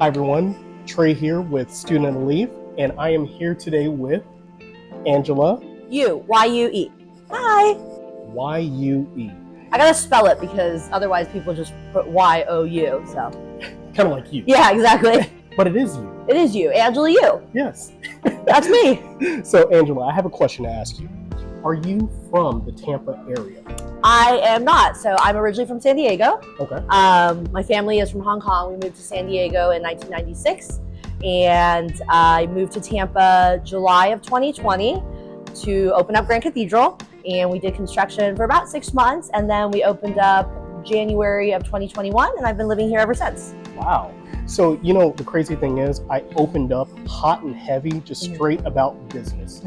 Hi everyone, Trey here with Student on Leave, and I am here today with Angela. Y-U-E. Hi. Y-U-E. I gotta spell it because otherwise people just put Y-O-U, so. Kind of like you. Yeah, exactly. But it is you. It is you, Angela you. Yes. That's me. So Angela, I have a question to ask you. Are you from the Tampa area? I am not. So I'm originally from San Diego. Okay. My family is from Hong Kong. We moved to San Diego in 1996. And I moved to Tampa July of 2020 to open up Grand Cathedral. And we did construction for about 6 months. And then we opened up January of 2021. And I've been living here ever since. Wow. So, you know, the crazy thing is I opened up hot and heavy, just straight about business.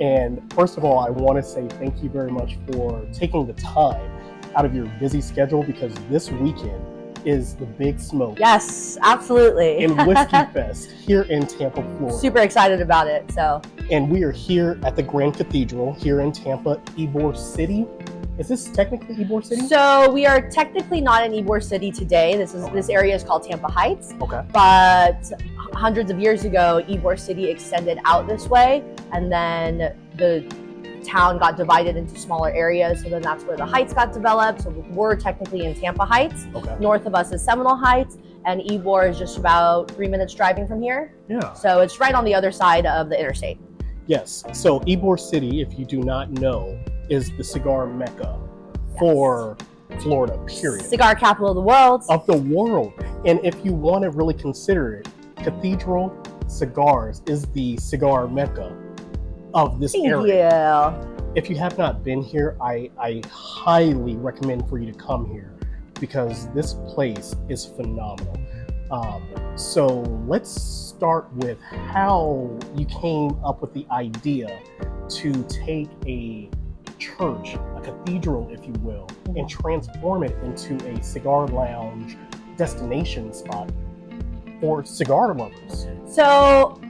And first of all, I want to say thank you very much for taking the time out of your busy schedule, because this weekend is the Big Smoke. Yes, absolutely. And Whiskey Fest here in Tampa, Florida. Super excited about it. So. And we are here at the Grand Cathedral here in Tampa, Ybor City. Is this technically Ybor City? So we are technically not in Ybor City today. This area is called Tampa Heights. Okay. But hundreds of years ago, Ybor City extended out this way, and then the town got divided into smaller areas. So then that's where the Heights got developed. So we're technically in Tampa Heights. Okay. North of us is Seminole Heights, and Ybor is just about 3 minutes driving from here. Yeah. So it's right on the other side of the interstate. Yes. So Ybor City, if you do not know, is the cigar mecca for Florida, period. Cigar Capital of the world. Of the world. And if you want to really consider it, Cathedral Cigars is the cigar mecca of this area. Yeah. If you have not been here, I highly recommend for you to come here, because this place is phenomenal. So let's start with how you came up with the idea to take a church, a cathedral, if you will, and transform it into a cigar lounge destination spot for cigar lovers. So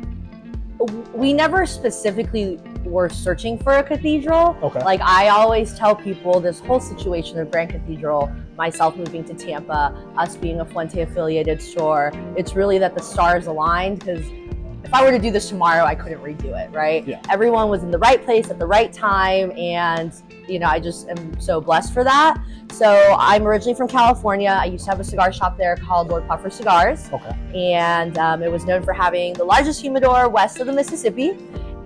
we never specifically were searching for a cathedral. Okay. Like I always tell people, this whole situation of Grand Cathedral, myself moving to Tampa, us being a Fuente affiliated store, it's really that the stars aligned, because if I were to do this tomorrow, I couldn't redo it, right? Yeah. Everyone was in the right place at the right time, and you know, I just am so blessed for that. So I'm originally from California. I used to have a cigar shop there called Lord Puffer Cigars. Okay. And it was known for having the largest humidor west of the Mississippi.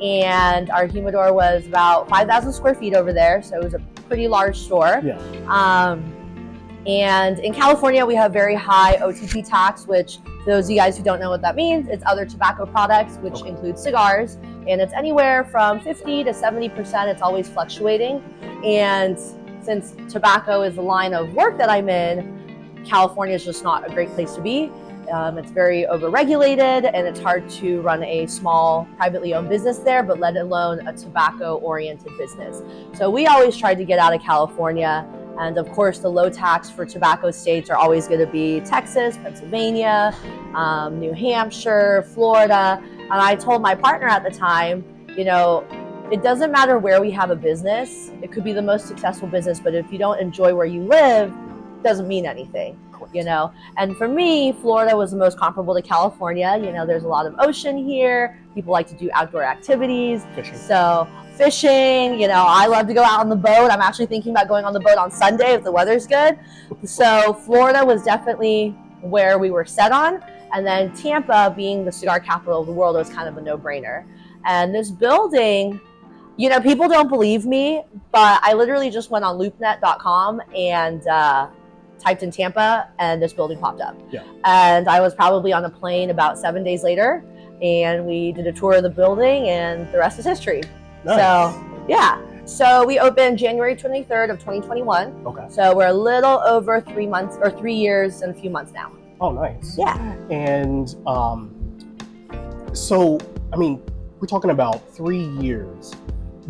And our humidor was about 5,000 square feet over there, so it was a pretty large store. Yeah. And in California, we have very high OTP tax, which, for those of you guys who don't know what that means, it's other tobacco products, which include cigars. And it's anywhere from 50 to 70%. It's always fluctuating. And since tobacco is the line of work that I'm in, California is just not a great place to be. It's very overregulated, and it's hard to run a small privately owned business there, but let alone a tobacco-oriented business. So we always tried to get out of California. And of course, the low tax for tobacco states are always going to be Texas, Pennsylvania, New Hampshire, Florida. And I told my partner at the time, you know, it doesn't matter where we have a business. It could be the most successful business, but if you don't enjoy where you live, it doesn't mean anything, you know? And for me, Florida was the most comparable to California. You know, there's a lot of ocean here. People like to do outdoor activities. Fishing. So fishing, you know, I love to go out on the boat. I'm actually thinking about going on the boat on Sunday if the weather's good. So Florida was definitely where we were set on. And then Tampa, being the cigar capital of the world, was kind of a no-brainer. And this building, you know, people don't believe me, but I literally just went on loopnet.com and typed in Tampa, and this building popped up. Yeah. And I was probably on a plane about 7 days later, and we did a tour of the building, and the rest is history. Nice. So, yeah. So we opened January 23rd of 2021. Okay. So we're a little over 3 months, or 3 years and a few months now. Oh, nice. Yeah. And so, I mean, we're talking about 3 years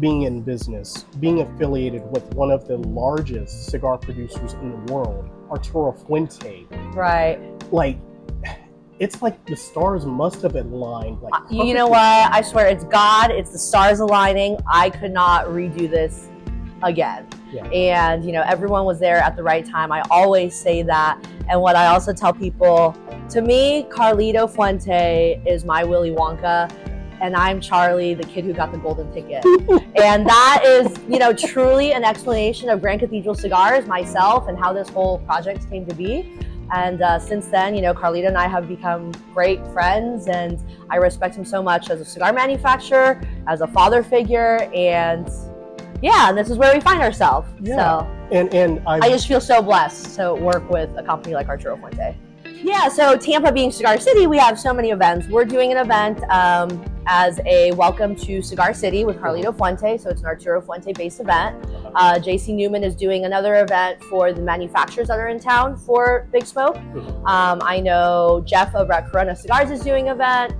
being in business, being affiliated with one of the largest cigar producers in the world, Arturo Fuente. Right. Like, it's like the stars must have aligned. Like, you know what? I swear, it's God. It's the stars aligning. I could not redo this again. Yeah. And, you know, everyone was there at the right time. I always say that. And what I also tell people, to me, Carlito Fuente is my Willy Wonka, and I'm Charlie, the kid who got the golden ticket. And that is, you know, truly an explanation of Grand Cathedral Cigars, myself, and how this whole project came to be. And since then, you know, Carlito and I have become great friends, and I respect him so much as a cigar manufacturer, as a father figure, and yeah, and this is where we find ourselves. Yeah. So, and I just feel so blessed to work with a company like Arturo Fuente. Yeah, so Tampa being Cigar City, we have so many events. We're doing an event as a welcome to Cigar City with Carlito Fuente, so it's an Arturo Fuente-based event. JC Newman is doing another event for the manufacturers that are in town for Big Smoke. I know Jeff over at Corona Cigars is doing an event.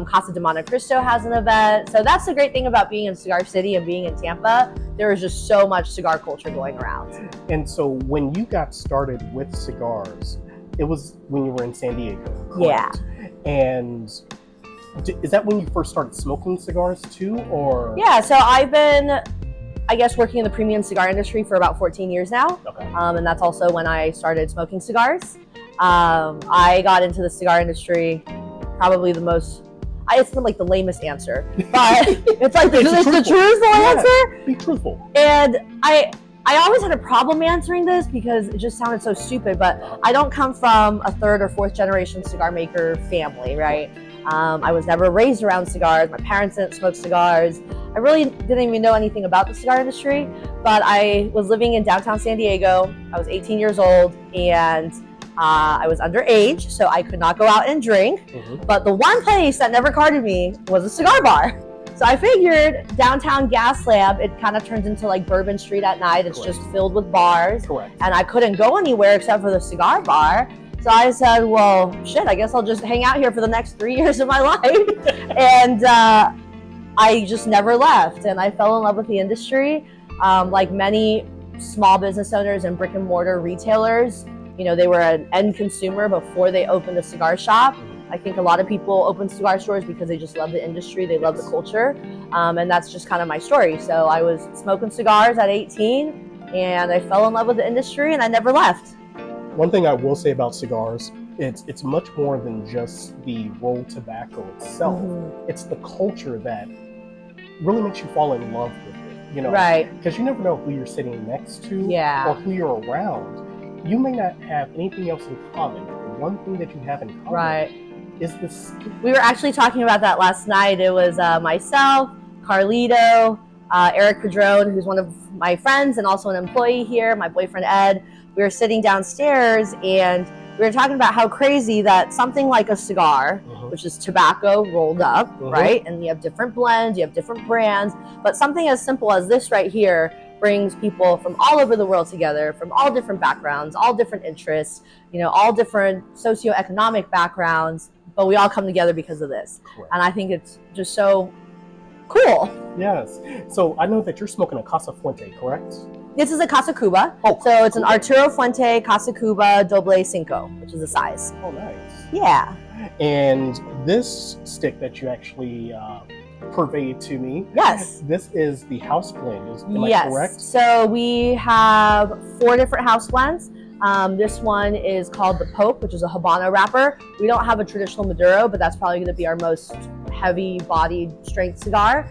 Casa de Monte Cristo has an event. So that's the great thing about being in Cigar City and being in Tampa. There is just so much cigar culture going around. And so when you got started with cigars, it was when you were in San Diego, correct? Yeah. And is that when you first started smoking cigars too, or? Yeah, so I've been, I guess, working in the premium cigar industry for about 14 years now. Okay. And that's also when I started smoking cigars. I got into the cigar industry probably the most, it's like the lamest answer, but it's like it's the truthful answer. Be truthful. And I always had a problem answering this because it just sounded so stupid, but I don't come from a third or fourth generation cigar maker family, right? I was never raised around cigars. My parents didn't smoke cigars. I really didn't even know anything about the cigar industry, but I was living in downtown San Diego. I was 18 years old, and I was underage, so I could not go out and drink. But the one place that never carded me was a cigar bar. So I figured downtown Gas Lab, it kind of turns into like Bourbon Street at night. It's just filled with bars. Correct. And I couldn't go anywhere except for the cigar bar. So I said, well, shit, I guess I'll just hang out here for the next 3 years of my life. And I just never left. And I fell in love with the industry. Like many small business owners and brick and mortar retailers, you know, they were an end consumer before they opened a cigar shop. I think a lot of people open cigar stores because they just love the industry, they love the culture, and that's just kind of my story. So I was smoking cigars at 18, and I fell in love with the industry, and I never left. One thing I will say about cigars, it's much more than just the rolled tobacco itself. It's the culture that really makes you fall in love with it, you know? Right. Because you never know who you're sitting next to or who you're around. You may not have anything else in common. One thing that you have in common is this. We were actually talking about that last night. It was myself, Carlito, Eric Padron, who's one of my friends and also an employee here, my boyfriend Ed. We were sitting downstairs and we were talking about how crazy that something like a cigar, which is tobacco rolled up, right? And you have different blends, you have different brands, but something as simple as this right here brings people from all over the world together, from all different backgrounds, all different interests, you know, all different socioeconomic backgrounds, but we all come together because of this. And I think it's just so cool. Yes. So I know that you're smoking a Casa Fuente, correct? This is a Casa Cuba. So it's an Arturo Fuente Casa Cuba Doble Cinco, which is the size. Oh, nice. Yeah. And this stick that you actually purveyed to me. Yes. This is the house blend. Am I correct? So we have 4 different house blends. This one is called the Pope, which is a Habano wrapper. We don't have a traditional Maduro, but that's probably going to be our most heavy-bodied strength cigar.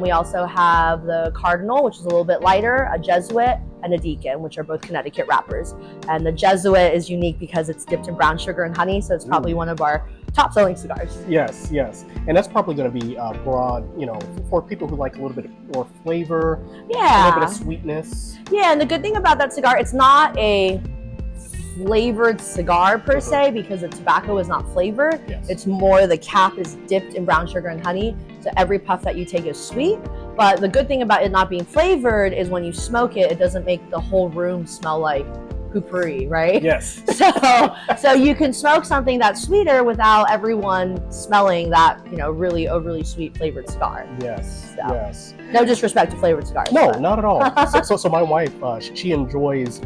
We also have the Cardinal, which is a little bit lighter, a Jesuit, and a Deacon, which are both Connecticut wrappers. And the Jesuit is unique because it's dipped in brown sugar and honey, so it's probably one of our top-selling cigars. Yes, yes. And that's probably going to be broad, you know, for people who like a little bit more flavor, a little bit of sweetness. Yeah, and the good thing about that cigar, it's not a flavored cigar per se, because the tobacco is not flavored. It's more the cap is dipped in brown sugar and honey, so every puff that you take is sweet. But the good thing about it not being flavored is when you smoke it, it doesn't make the whole room smell like poopery, right? Yes. So you can smoke something that's sweeter without everyone smelling that, you know, really overly sweet flavored cigar. Yes. So, yes. No disrespect to flavored cigars. No, not at all. So my wife, she enjoys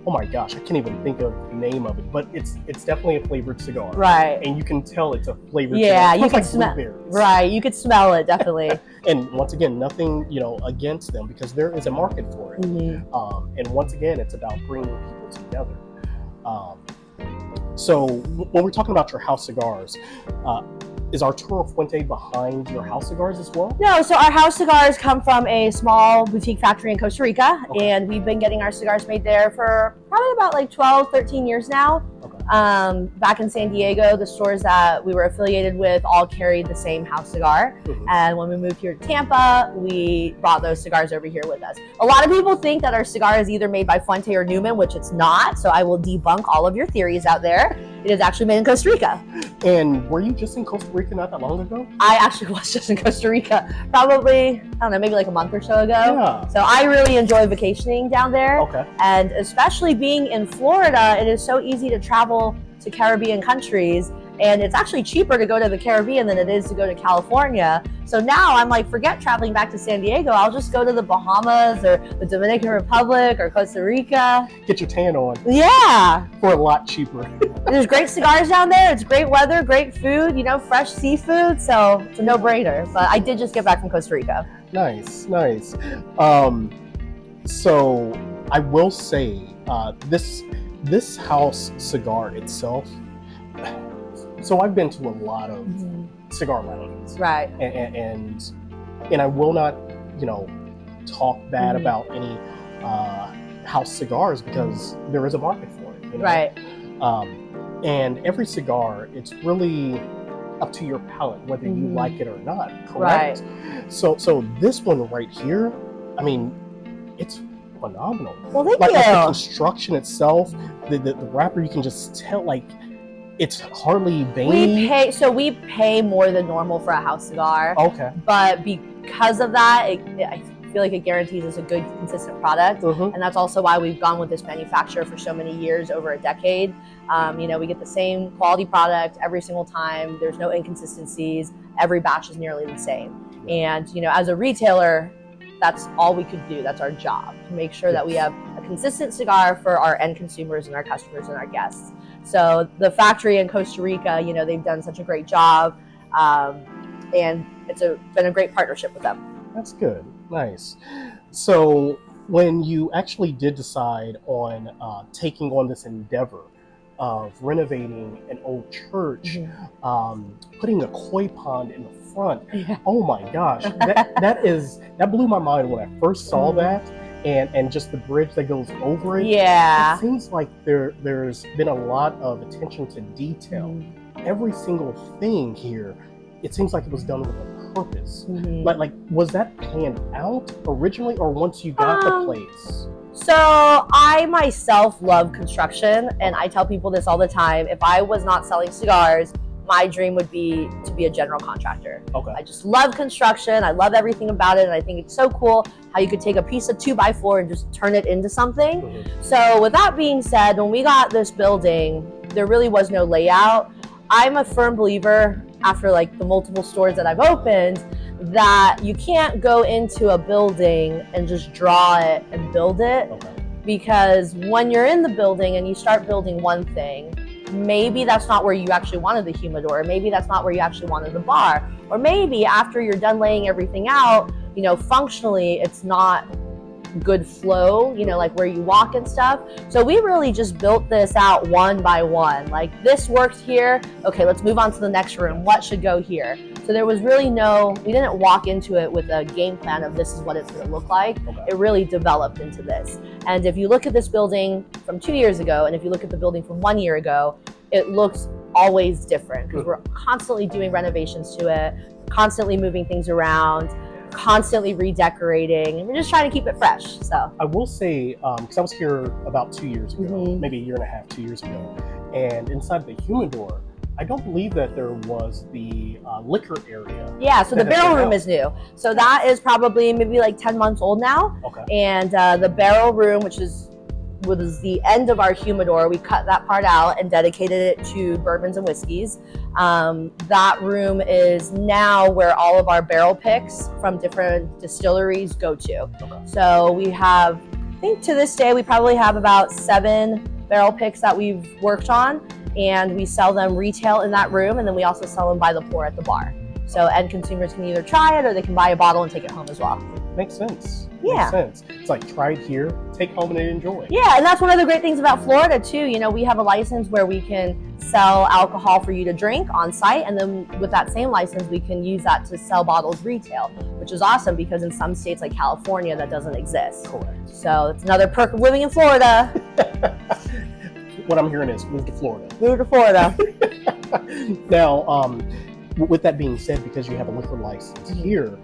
oh my gosh, I can't even think of the name of it, but it's definitely a flavored cigar. Right. And you can tell it's a flavored yeah, cigar. you can smell. Right, you could smell it definitely. And once again, nothing against them, because there is a market for it. And once again, it's about bringing people together. So when we're talking about your house cigars, is Arturo Fuente behind your house cigars as well? No, so our house cigars come from a small boutique factory in Costa Rica, and we've been getting our cigars made there for probably about like 12, 13 years now. Back in San Diego, the stores that we were affiliated with all carried the same house cigar. And when we moved here to Tampa, we brought those cigars over here with us. A lot of people think that our cigar is either made by Fuente or Newman, which it's not. So I will debunk all of your theories out there. It is actually made in Costa Rica. And were you just in Costa Rica not that long ago? I actually was just in Costa Rica, probably, I don't know, maybe like a month or so ago. Yeah. So I really enjoy vacationing down there. Okay. And especially being in Florida, it is so easy to travel to Caribbean countries. And it's actually cheaper to go to the Caribbean than it is to go to California. So now I'm like, forget traveling back to San Diego. I'll just go to the Bahamas or the Dominican Republic or Costa Rica. Get your tan on. Yeah. For a lot cheaper. There's great cigars down there. It's great weather, great food, fresh seafood. So it's a no-brainer. But I did just get back from Costa Rica. Nice, nice. So I will say this house cigar itself, so I've been to a lot of cigar lounges, right? And I will not, talk bad about any house cigars, because there is a market for it, right? And every cigar, it's really up to your palate whether you like it or not. Correct? Right. So this one right here, I mean, it's phenomenal. Well, thank you. Like the construction itself, the wrapper, you can just tell, like, it's hardly veiny. We pay more than normal for a house cigar. Okay. But because of that, I feel like it guarantees us a good, consistent product. And that's also why we've gone with this manufacturer for so many years, over a decade. We get the same quality product every single time. There's no inconsistencies. Every batch is nearly the same. And, as a retailer, that's all we could do. That's our job, to make sure that we have a consistent cigar for our end consumers and our customers and our guests. So the factory in Costa Rica, they've done such a great job, and it's been a great partnership with them. That's good. Nice. So when you actually did decide on taking on this endeavor of renovating an old church, putting a koi pond in the front, oh my gosh, that blew my mind when I first saw that. And just the bridge that goes over it. Yeah. It seems like there's been a lot of attention to detail. Every single thing here, it seems like it was done with a purpose. Like, was that planned out originally, or once you got the place? So I myself love construction, and I tell people this all the time. If I was not selling cigars, my dream would be to be a general contractor. Okay. I just love construction. I love everything about it. And I think it's so cool how you could take a piece of 2x4 and just turn it into something. So with that being said, when we got this building, there really was no layout. I'm a firm believer, after like the multiple stores that I've opened, that you can't go into a building and just draw it and build it. Because when you're in the building and you start building one thing, maybe that's not where you actually wanted the humidor, or maybe that's not where you actually wanted the bar, or maybe after you're done laying everything out, functionally it's not good flow, like where you walk and stuff. So we really just built this out one by one. Like, this worked here, okay, let's move on to the next room. What should go here? So there was really we didn't walk into it with a game plan of this is what it's going to look like. It really developed into this. And if you look at this building from 2 years ago, and if you look at the building from 1 year ago, it looks always different, because we're constantly doing renovations to it, constantly moving things around, constantly redecorating, and we're just trying to keep it fresh. So I will say, because I was here about 2 years ago, maybe a year and a half, 2 years ago, and inside the humidor, I don't believe that there was the liquor area. Yeah, so the barrel room is new. So that is probably maybe like 10 months old now. Okay. And the barrel room, which was the end of our humidor, we cut that part out and dedicated it to bourbons and whiskeys. That room is now where all of our barrel picks from different distilleries go to. So we have think to this day we probably have about 7 barrel picks that we've worked on, and we sell them retail in that room, and then we also sell them by the pour at the bar. So end consumers can either try it or they can buy a bottle and take it home as well. Makes sense. Yeah. Makes sense. It's like, try it here, take home and enjoy. Yeah, and that's one of the great things about Florida too. You know, we have a license where we can sell alcohol for you to drink on site, and then with that same license we can use that to sell bottles retail, which is awesome because in some states like California that doesn't exist. Correct. So it's another perk of living in Florida. What I'm hearing is move to Florida. Move to Florida. Now, with that being said, because you have a liquor license here,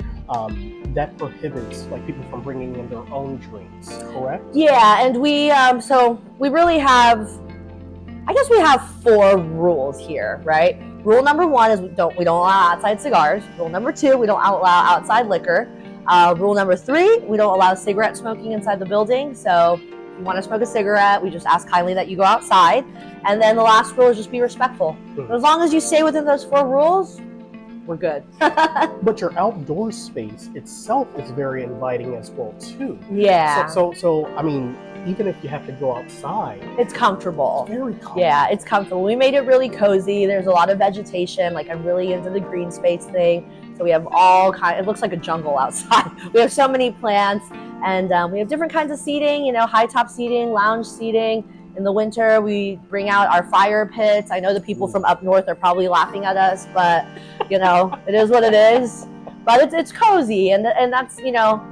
that prohibits like people from bringing in their own drinks, correct? Yeah, and we so we really have, I guess we have 4 rules here, right? Rule number 1 is we don't allow outside cigars. Rule number 2, we don't allow outside liquor. Rule number 3, we don't allow cigarette smoking inside the building. So if you want to smoke a cigarette, we just ask kindly that you go outside. And then the last rule is just be respectful. Mm-hmm. As long as you stay within those 4 rules, we're good. But your outdoor space itself is very inviting as well too. Yeah. So I mean, even if you have to go outside, it's comfortable. It's very comfortable. Yeah, it's comfortable. We made it really cozy. There's a lot of vegetation. Like, I'm really into the green space thing. So we have all kind. It looks like a jungle outside. We have so many plants, and we have different kinds of seating. You know, high top seating, lounge seating. In the winter, we bring out our fire pits. I know the people from up north are probably laughing at us, but you know, it is what it is. But it's cozy, and that's, you know,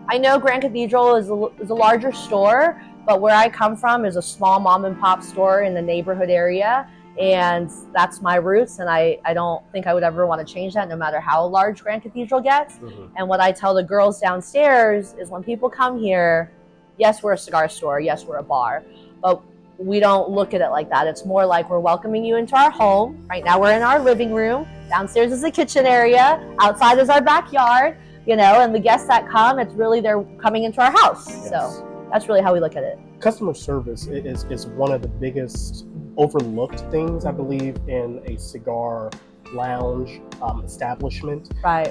I know Grand Cathedral is a larger store, but where I come from is a small mom and pop store in the neighborhood area, and that's my roots. And I don't think I would ever want to change that, no matter how large Grand Cathedral gets. Mm-hmm. And what I tell the girls downstairs is when people come here, yes, we're a cigar store, yes, we're a bar, but we don't look at it like that. It's more like we're welcoming you into our home. Right now we're in our living room. Downstairs is the kitchen area. Outside is our backyard, you know, and the guests that come, it's really they're coming into our house. Yes. So that's really how we look at it. Customer service is one of the biggest overlooked things, I believe, in a cigar lounge establishment. Right.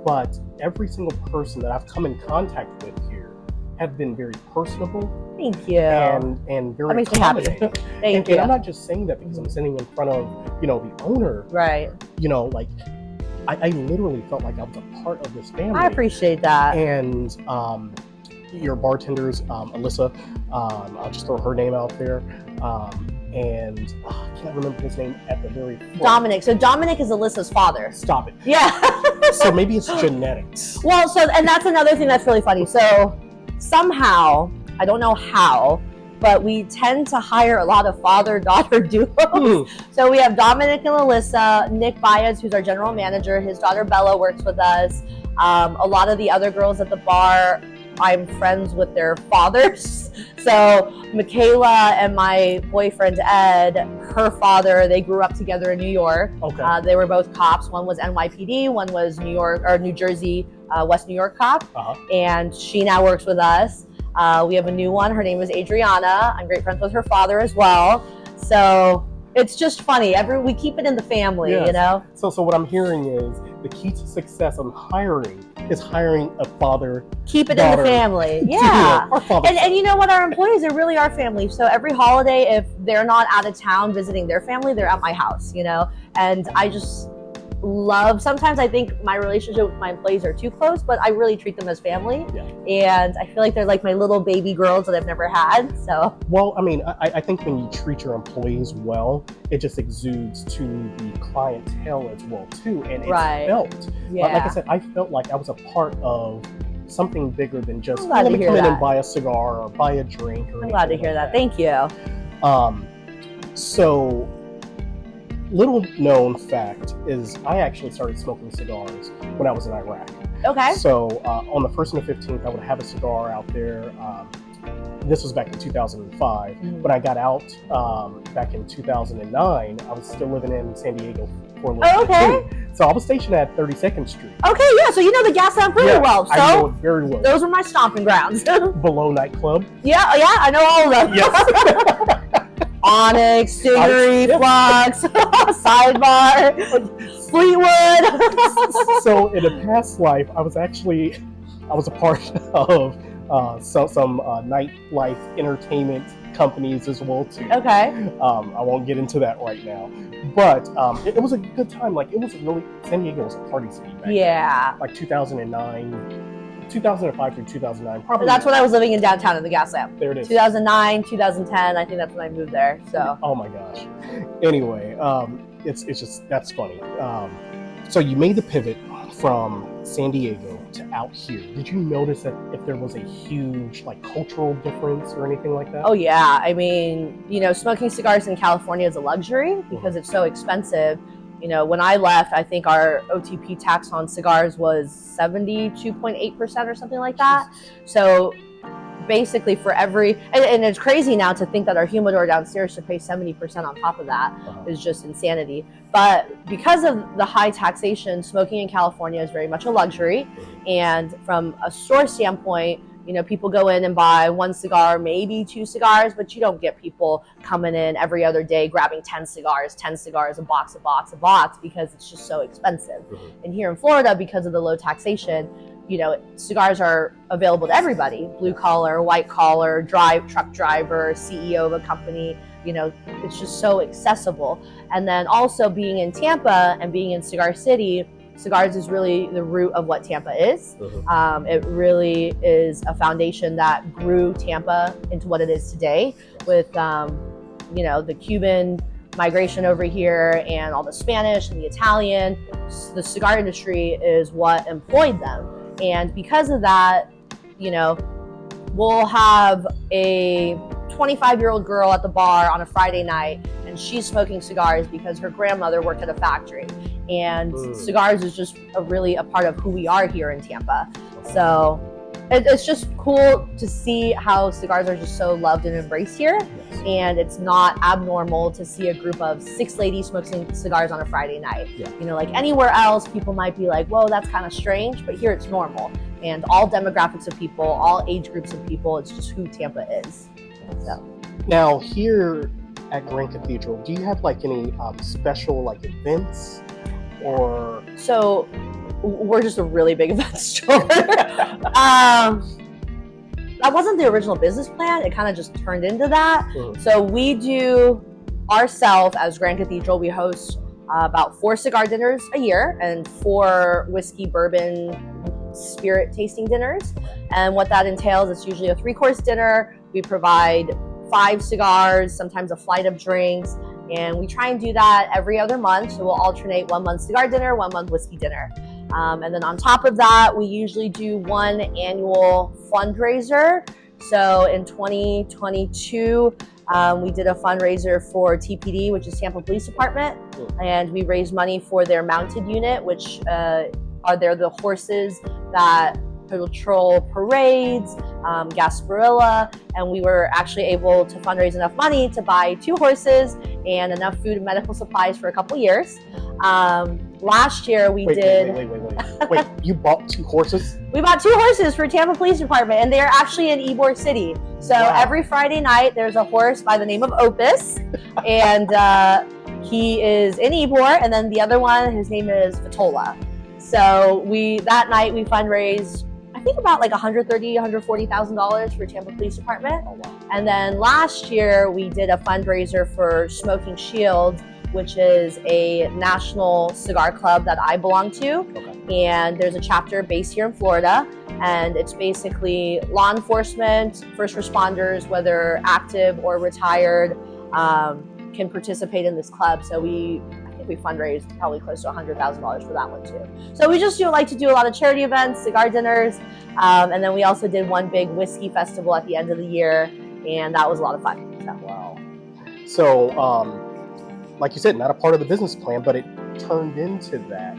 But every single person that I've come in contact with here have been very personable. Thank you. And very that makes me happy. Thank you. And I'm not just saying that because I'm sitting in front of, you know, the owner. Right. You know, like I literally felt like I was a part of this family. I appreciate that. And your bartenders, Alyssa, I'll just throw her name out there. And I can't remember his name at the very front. Dominic. So Dominic is Alyssa's father. Stop it. Yeah. So maybe it's genetics. Well, and that's another thing that's really funny. So somehow, I don't know how, but we tend to hire a lot of father-daughter duos. So we have Dominic and Alyssa, Nick Baez, who's our general manager, his daughter Bella works with us. A lot of the other girls at the bar, I'm friends with their fathers. So Michaela and my boyfriend Ed, her father, they grew up together in New York. Okay. They were both cops. One was NYPD, one was New Jersey, West New York cop. Uh-huh. And she now works with us. We have a new one. Her name is Adriana. I'm great friends with her father as well. So it's just funny. We keep it in the family, yes. You know? So what I'm hearing is the key to success on hiring is hiring a father. Keep it in the family. Yeah. And you know what? Our employees are really our family. So every holiday, if they're not out of town visiting their family, they're at my house, you know? And I just sometimes I think my relationship with my employees are too close, but I really treat them as family. Yeah. And I feel like they're like my little baby girls that I've never had. So. Well, I mean, I think when you treat your employees well, it just exudes to the clientele as well too. And it's felt. Yeah. Like I said, I felt like I was a part of something bigger than just let me come in and buy a cigar or buy a drink. Or I'm glad to hear that. Thank you. So little known fact is I actually started smoking cigars when I was in Iraq. Okay. So on the 1st and the 15th, I would have a cigar out there. This was back in 2005. Mm-hmm. When I got out back in 2009, I was still living in San Diego for a little bit too. So I was stationed at 32nd Street. Okay, yeah, so you know the gas lamp pretty well. So I know it very well. Those were my stomping grounds. Below nightclub. Yeah, I know all of them. Yes. Onyx, Stingery, Flux, Sidebar, Fleetwood. So in a past life, I was a part of some nightlife entertainment companies as well too. Okay. I won't get into that right now, but it was a good time. Like it was really, San Diego was a party city back then. Like 2009, 2005 through 2009. Probably. That's when I was living in downtown in the gas lamp. There it is. 2009, 2010. I think that's when I moved there. So. Oh my gosh. Anyway, it's just that's funny. So you made the pivot from San Diego to out here. Did you notice that if there was a huge like cultural difference or anything like that? Oh yeah, I mean, you know, smoking cigars in California is a luxury because it's so expensive. You know, when I left, I think our OTP tax on cigars was 72.8% or something like that. So basically for every, and it's crazy now to think that our humidor downstairs should pay 70% on top of that is just insanity. But because of the high taxation, smoking in California is very much a luxury. And from a store standpoint, you know, people go in and buy one cigar, maybe two cigars, but you don't get people coming in every other day grabbing 10 cigars, a box, because it's just so expensive. And here in Florida, because of the low taxation, you know, cigars are available to everybody, blue collar, white collar, truck driver, CEO of a company, you know, it's just so accessible. And then also being in Tampa and being in Cigar City, cigars is really the root of what Tampa is. It really is a foundation that grew Tampa into what it is today with, you know, the Cuban migration over here and all the Spanish and the Italian. The cigar industry is what employed them. And because of that, you know, we'll have a 25-year-old girl at the bar on a Friday night and she's smoking cigars because her grandmother worked at a factory. And cigars is just really a part of who we are here in Tampa. So it's just cool to see how cigars are just so loved and embraced here. And it's not abnormal to see a group of 6 ladies smoking cigars on a Friday night. You know, like anywhere else, people might be like, whoa, that's kind of strange, but here it's normal. And all demographics of people, all age groups of people, it's just who Tampa is. So. Now here at Grand Cathedral, do you have like any special like events or? So we're just a really big event store. That wasn't the original business plan. It kind of just turned into that. So we do ourselves as Grand Cathedral, we host about 4 cigar dinners a year and 4 whiskey, bourbon, spirit tasting dinners. And what that entails, it's usually a 3-course dinner. We provide 5 cigars, sometimes a flight of drinks. And we try and do that every other month. So we'll alternate 1 month cigar dinner, 1 month whiskey dinner. And then on top of that, we usually do 1 annual fundraiser. So in 2022, we did a fundraiser for TPD, which is Tampa Police Department. And we raised money for their mounted unit, which they're the horses that patrol parades, Gasparilla, and we were actually able to fundraise enough money to buy 2 horses and enough food and medical supplies for a couple years. Last year we did... Wait, you bought 2 horses? We bought 2 horses for Tampa Police Department, and they're actually in Ybor City. So every Friday night there's a horse by the name of Opus, and he is in Ybor, and then the other one, his name is Vitola. So that night we fundraised, I think about like $130,000, $140,000 for Tampa Police Department. And then last year we did a fundraiser for Smoking Shield, which is a national cigar club that I belong to. And there's a chapter based here in Florida. And it's basically law enforcement, first responders, whether active or retired, can participate in this club. So we fundraised probably close to $100,000 for that one too. So we just like to do a lot of charity events, cigar dinners, and then we also did 1 big whiskey festival at the end of the year, and that was a lot of fun. So. Wow. So, like you said, not a part of the business plan, but it turned into that,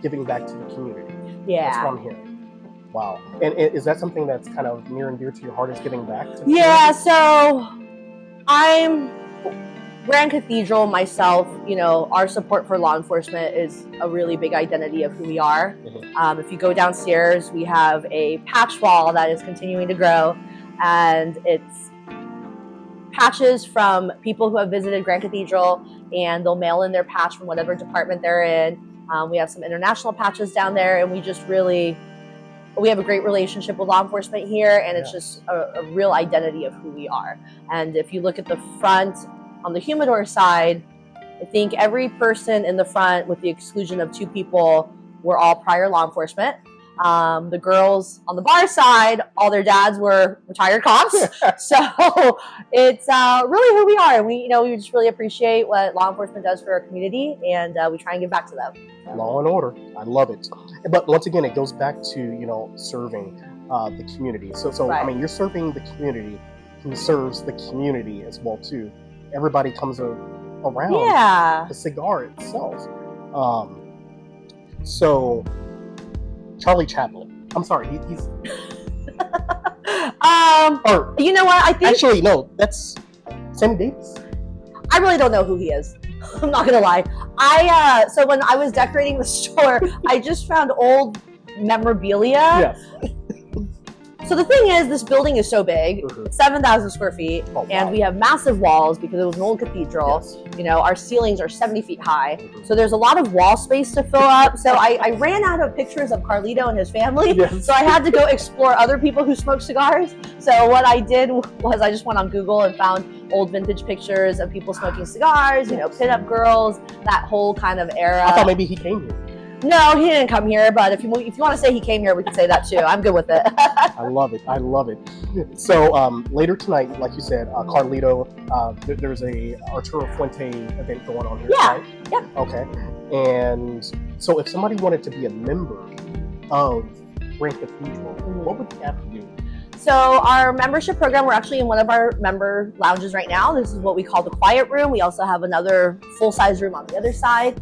giving back to the community. Yeah. That's what I'm hearing. Wow. And is that something that's kind of near and dear to your heart, is giving back to the community? So I'm Grand Cathedral, myself, you know, our support for law enforcement is a really big identity of who we are. If you go downstairs, we have a patch wall that is continuing to grow, and it's patches from people who have visited Grand Cathedral, and they'll mail in their patch from whatever department they're in. We have some international patches down there, and we just really we have a great relationship with law enforcement here, and it's Yes. just a real identity of who we are. And if you look at the front on the humidor side, I think every person in the front, with the exclusion of 2 people, were all prior law enforcement. The girls on the bar side, all their dads were retired cops. So it's really who we are. And we just really appreciate what law enforcement does for our community, and we try and give back to them. Law and order. I love it. But once again, it goes back to, serving the community. So Right. I mean, you're serving the community who serves the community as well, too. Everybody comes around Yeah. the cigar itself. So Charlie Chaplin. I'm sorry, he's or You know what? I think actually no, that's Sammy Davis. I really don't know who he is. I'm not gonna lie. So when I was decorating the store, I just found old memorabilia. Yes. So the thing is, this building is so big, Mhm. 7,000 square feet, Oh, wow. and we have massive walls because it was an old cathedral. Yes. Our ceilings are 70 feet high. Mhm. So there's a lot of wall space to fill up. So I ran out of pictures of Carlito and his family. Yes. So I had to go explore other people who smoke cigars. So what I did was I just went on Google and found old vintage pictures of people smoking cigars, pinup girls, that whole kind of era. I thought maybe he came here. No, he didn't come here, but if you want to say he came here, we can say that too. I'm good with it. I love it. I love it. So later tonight, like you said, Carlito, there's a Arturo Fuente event going on here. Yeah. Right? Yeah. Okay. And so if somebody wanted to be a member of Grand Cathedral, what would they have to do? So our membership program, we're actually in one of our member lounges right now. This is what we call the quiet room. We also have another full-size room on the other side.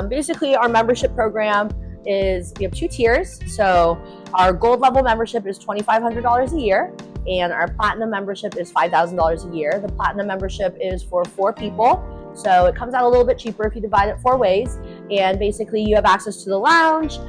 Basically, our membership program is, we have 2 tiers. So our gold level membership is $2,500 a year, and our platinum membership is $5,000 a year. The platinum membership is for 4 people. So it comes out a little bit cheaper if you divide it 4 ways. And basically you have access to the lounge.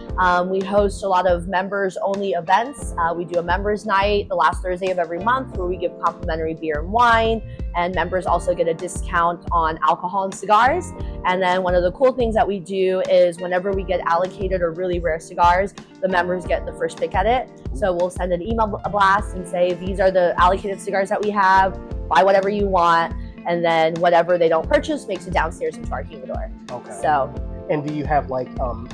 We host a lot of members only events. We do a members night the last Thursday of every month where we give complimentary beer and wine. And members also get a discount on alcohol and cigars. And then one of the cool things that we do is whenever we get allocated or really rare cigars, the members get the first pick at it. So we'll send an email blast and say, these are the allocated cigars that we have, buy whatever you want. And then whatever they don't purchase makes it downstairs into our humidor. Okay. So, and do you have like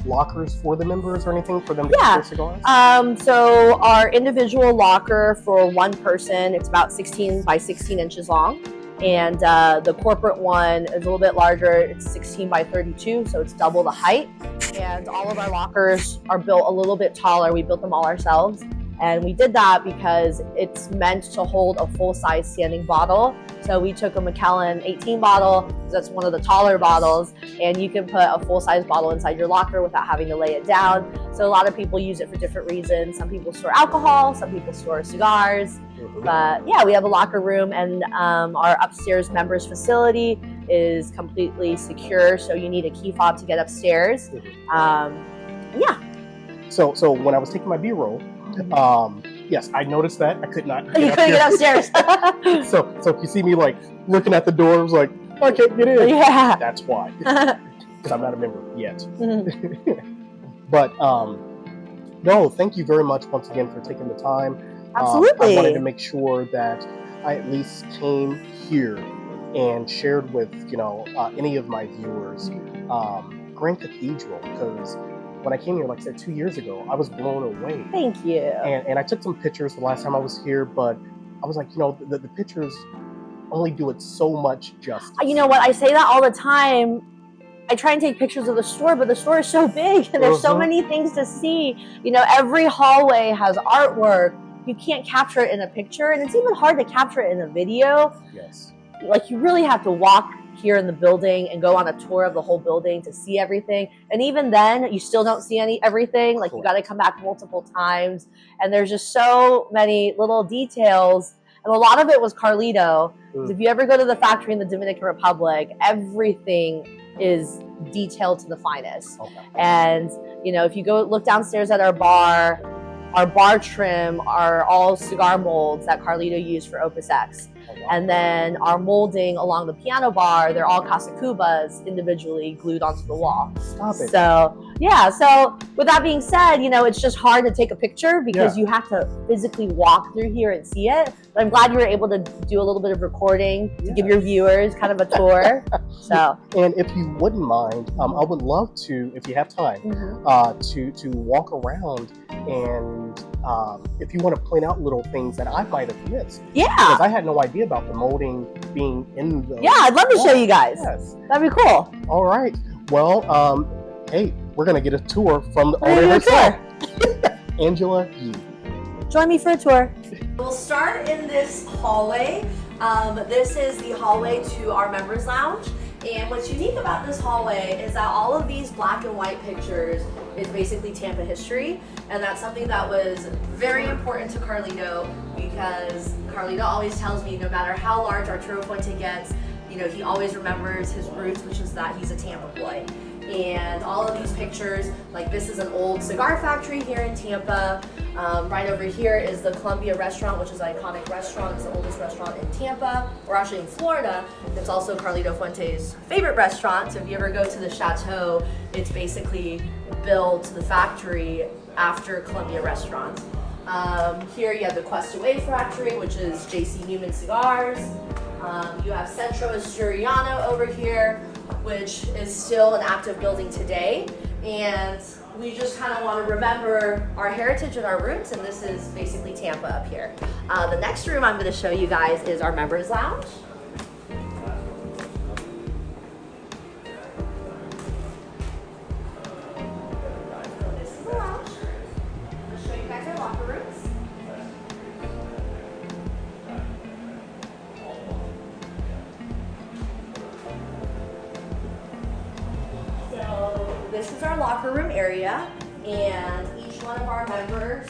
lockers for the members or anything for them to Yeah. keep their cigars? So our individual locker for one person, it's about 16 by 16 inches long. And the corporate one is a little bit larger. It's 16 by 32, so it's double the height. And all of our lockers are built a little bit taller. We built them all ourselves. And we did that because it's meant to hold a full-size standing bottle. So we took a Macallan 18 bottle, because that's one of the taller bottles, and you can put a full-size bottle inside your locker without having to lay it down. So a lot of people use it for different reasons. Some people store alcohol, some people store cigars. But yeah, we have a locker room, and our upstairs members facility is completely secure. So you need a key fob to get upstairs. Yeah. So when I was taking my B-roll, yes, I noticed that. I could not You couldn't get upstairs. So if you see me like looking at the door, I was like, I can't get in. Yeah. That's why. Because I'm not a member yet. But no, thank you very much once again for taking the time. Absolutely. I wanted to make sure that I at least came here and shared with any of my viewers Grand Cathedral, because when I came here, like I said, 2 years ago, I was blown away. Thank you. And I took some pictures the last time I was here, but I was like, the pictures only do it so much justice. You know what? I say that all the time. I try and take pictures of the store, but the store is so big and there's so many things to see. Every hallway has artwork. You can't capture it in a picture, and it's even hard to capture it in a video. Yes. Like, you really have to walk here in the building and go on a tour of the whole building to see everything. And even then, you still don't see everything. Like, you got to come back multiple times. And there's just so many little details. And a lot of it was Carlito. If you ever go to the factory in the Dominican Republic, everything is detailed to the finest. Okay. And, if you go look downstairs at our bar, our bar trim are all cigar molds that Carlito used for Opus X. And then our molding along the piano bar, they're all Casa Cubas individually glued onto the wall. Stop it. So, yeah. So with that being said, you know, it's just hard to take a picture because you have to physically walk through here and see it. But I'm glad you were able to do a little bit of recording to give your viewers kind of a tour. So, and if you wouldn't mind, I would love to, if you have time, to walk around and if you want to point out little things that I might have missed. Yeah. Because I had no idea about the molding being in the I'd love to show you guys. Yes. That'd be cool. All right. Well, hey, we're going to get a tour from the owner herself, Angela Yee. Join me for a tour. We'll start in this hallway. This is the hallway to our members lounge. And what's unique about this hallway is that all of these black and white pictures is basically Tampa history. And that's something that was very important to Carlito because Carlito always tells me no matter how large Arturo Fuente gets, you know, he always remembers his roots, which is that he's a Tampa boy. And all of these pictures, like this is an old cigar factory here in Tampa. Right over here is the Columbia restaurant, which is an iconic restaurant. It's the oldest restaurant in Tampa, or actually in Florida. It's also Carlito Fuente's favorite restaurant. So if you ever go to the Chateau, it's basically built the factory after Columbia restaurant. Here you have the Quest Away factory, which is J.C. Newman Cigars. You have Centro Asturiano over here, which is still an active building today. And we just kind of want to remember our heritage and our roots, and this is basically Tampa up here. The next room I'm going to show you guys is our members lounge. This is the lounge. I'll show you guys our locker rooms. This is our locker room area, and each one of our members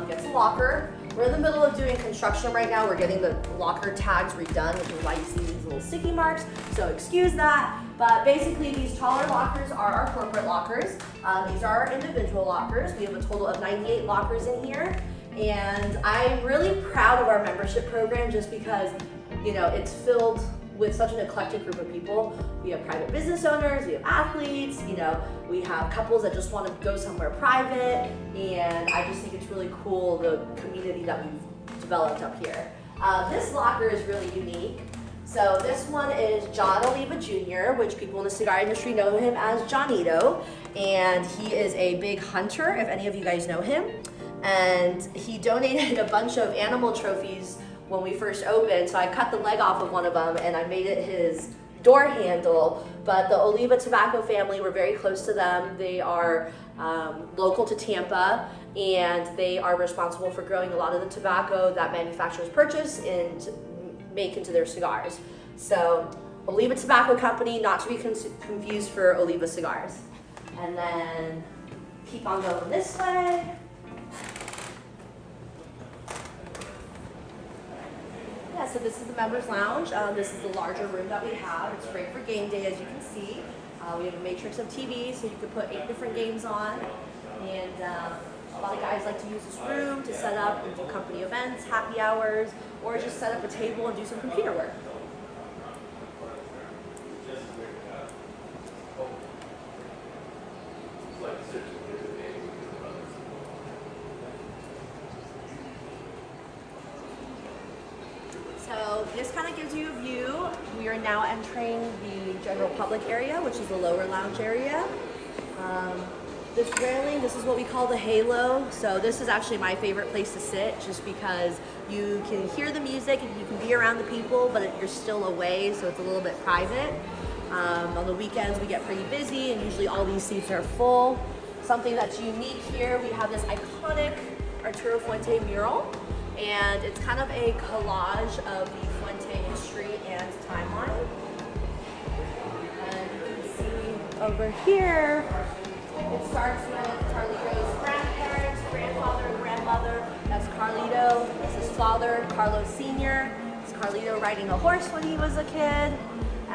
gets a locker. We're in the middle of doing construction right now. We're getting the locker tags redone, which is why you see these little sticky marks, so excuse that. But basically, these taller lockers are our corporate lockers. These are our individual lockers. We have a total of 98 lockers in here, and I'm really proud of our membership program just because, you know, it's filled with such an eclectic group of people. We have private business owners, we have athletes, you know, we have couples that just want to go somewhere private, and I just think it's really cool, the community that we've developed up here. This locker is really unique. So this one is John Oliva Jr., which people in the cigar industry know him as Johnito, and he is a big hunter, if any of you guys know him. And he donated a bunch of animal trophies when we first opened, so I cut the leg off of one of them and I made it his door handle. But the Oliva tobacco family, we're very close to them. They are local to Tampa, and they are responsible for growing a lot of the tobacco that manufacturers purchase and make into their cigars. So Oliva Tobacco Company, not to be confused for Oliva Cigars. And then keep on going this way. Yeah, so this is the members lounge. This is the larger room that we have. It's great for game day, as you can see. We have a matrix of TVs, so you could put 8 different games on. And a lot of guys like to use this room to set up and do company events, happy hours, or just set up a table and do some computer work. So this kind of gives you a view. We are now entering the general public area, which is the lower lounge area. This railing, this is what we call the halo. So this is actually my favorite place to sit, just because you can hear the music and you can be around the people, but you're still away, so it's a little bit private. On the weekends, we get pretty busy, and usually all these seats are full. Something that's unique here, we have this iconic Arturo Fuente mural, and it's kind of a collage of the Fuente history and timeline. And you can see over here, it starts with Carlito's grandparents, grandfather, and grandmother. That's Carlito. That's his father, Carlos Sr. It's Carlito riding a horse when he was a kid.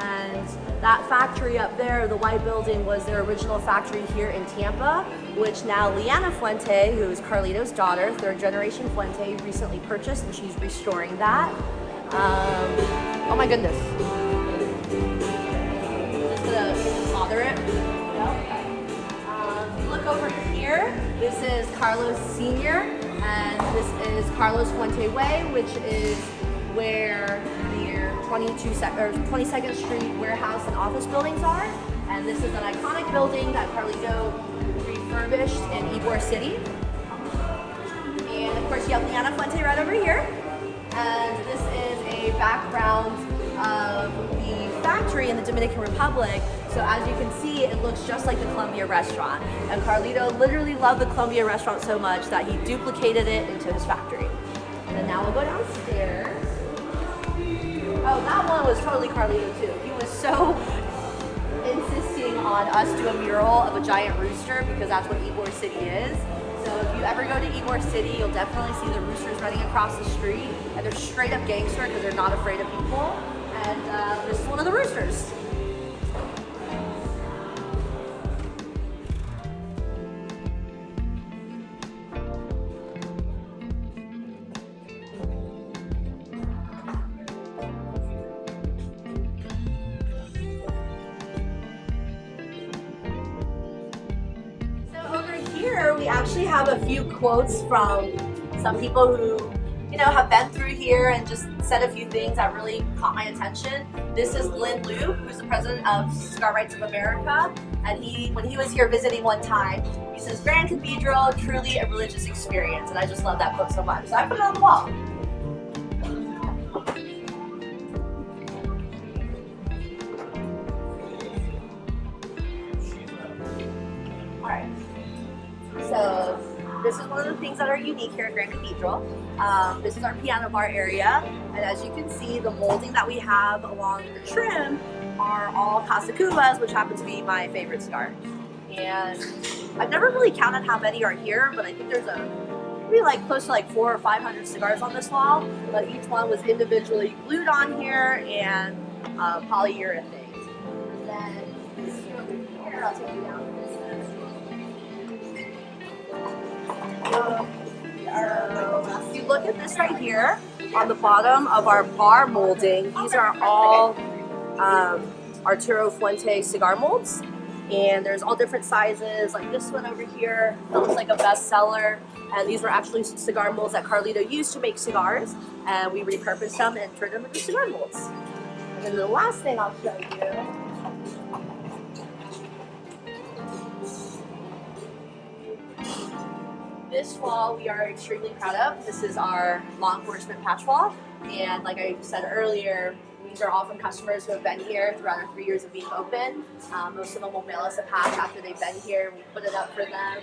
And that factory up there, the white building, was their original factory here in Tampa, which now Liana Fuente, who is Carlito's daughter, third generation Fuente, recently purchased, and she's restoring that. Oh my goodness. Just gonna bother it. Look over here. This is Carlos Sr. and this is Carlos Fuente Way, which is where the 22nd Street warehouse and office buildings are. And this is an iconic building that Carlito refurbished in Ybor City. And of course you have Liana Fuente right over here. And this is a background of the factory in the Dominican Republic. So as you can see, it looks just like the Columbia restaurant. And Carlito literally loved the Columbia restaurant so much that he duplicated it into his factory. And then now we'll go downstairs. Oh, that one was totally Carlito too. He was so insisting on us do a mural of a giant rooster because that's what Ybor City is. So if you ever go to Ybor City, you'll definitely see the roosters running across the street, and they're straight up gangster because they're not afraid of people. And this is one of the roosters. Here we actually have a few quotes from some people who, you know, have been through here and just said a few things that really caught my attention. This is Lynn Liu, who's the president of Cigar Rights of America, and when he was here visiting one time, he says, "Grand Cathedral, truly a religious experience," and I just love that quote so much, so I put it on the wall. So this is one of the things that are unique here at Grand Cathedral. This is our piano bar area, and as you can see, the molding that we have along the trim are all Casa Cubas, which happen to be my favorite cigar. And I've never really counted how many are here, but I think there's maybe like close to like 400 or 500 cigars on this wall, but each one was individually glued on here and polyurethane. And then this over here, I'll take you down. If you look at this right here, on the bottom of our bar molding, these are all Arturo Fuente cigar molds, and there's all different sizes, like this one over here, that looks like a bestseller, and these were actually cigar molds that Carlito used to make cigars, and we repurposed them and turned them into cigar molds. And then the last thing I'll show you, this wall we are extremely proud of. This is our law enforcement patch wall, and like I said earlier, these are all from customers who have been here throughout our 3 years of being open. Most of them will mail us a patch after they've been here, and we put it up for them.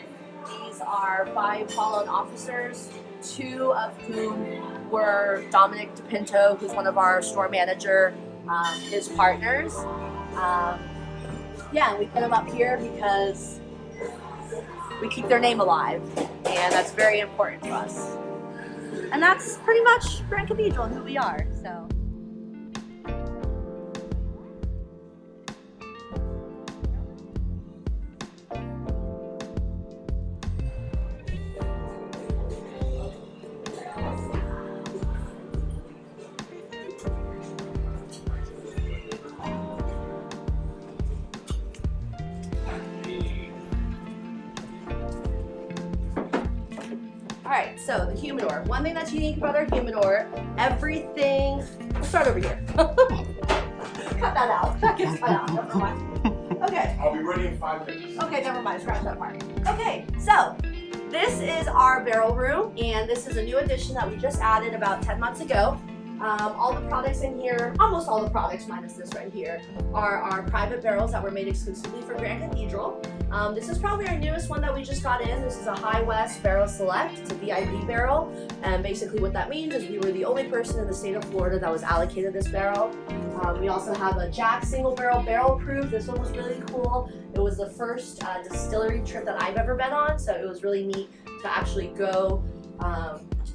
These are 5 fallen officers, 2 of whom were Dominic DePinto, who's one of our store manager, his partners. Yeah, we put them up here because we keep their name alive, and that's very important to us. And that's pretty much Grand Cathedral and who we are, so. All right, so the humidor. One thing that's unique about our humidor, everything, we'll start over here. Cut that out, that gets cut out, never mind. Okay. I'll be ready in 5 minutes. Okay, never mind, scratch that part. Okay, so this is our barrel room, and this is a new addition that we just added about 10 months ago. All the products in here, almost all the products minus this right here, are our private barrels that were made exclusively for Grand Cathedral. This is probably our newest one that we just got in. This is a High West Barrel Select. It's a VIP barrel, and basically what that means is we were the only person in the state of Florida that was allocated this barrel. We also have a Jack single barrel proof. This one was really cool. It was the first distillery trip that I've ever been on, so it was really neat to actually go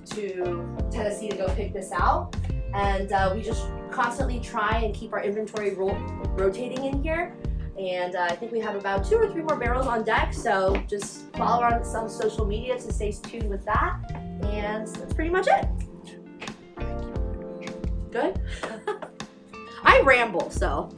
to Tennessee to go pick this out. and we just constantly try and keep our inventory rotating in here. And I think we have about 2 or 3 more barrels on deck, so just follow our on social media to stay tuned with that. And that's pretty much it. Good? I ramble, so.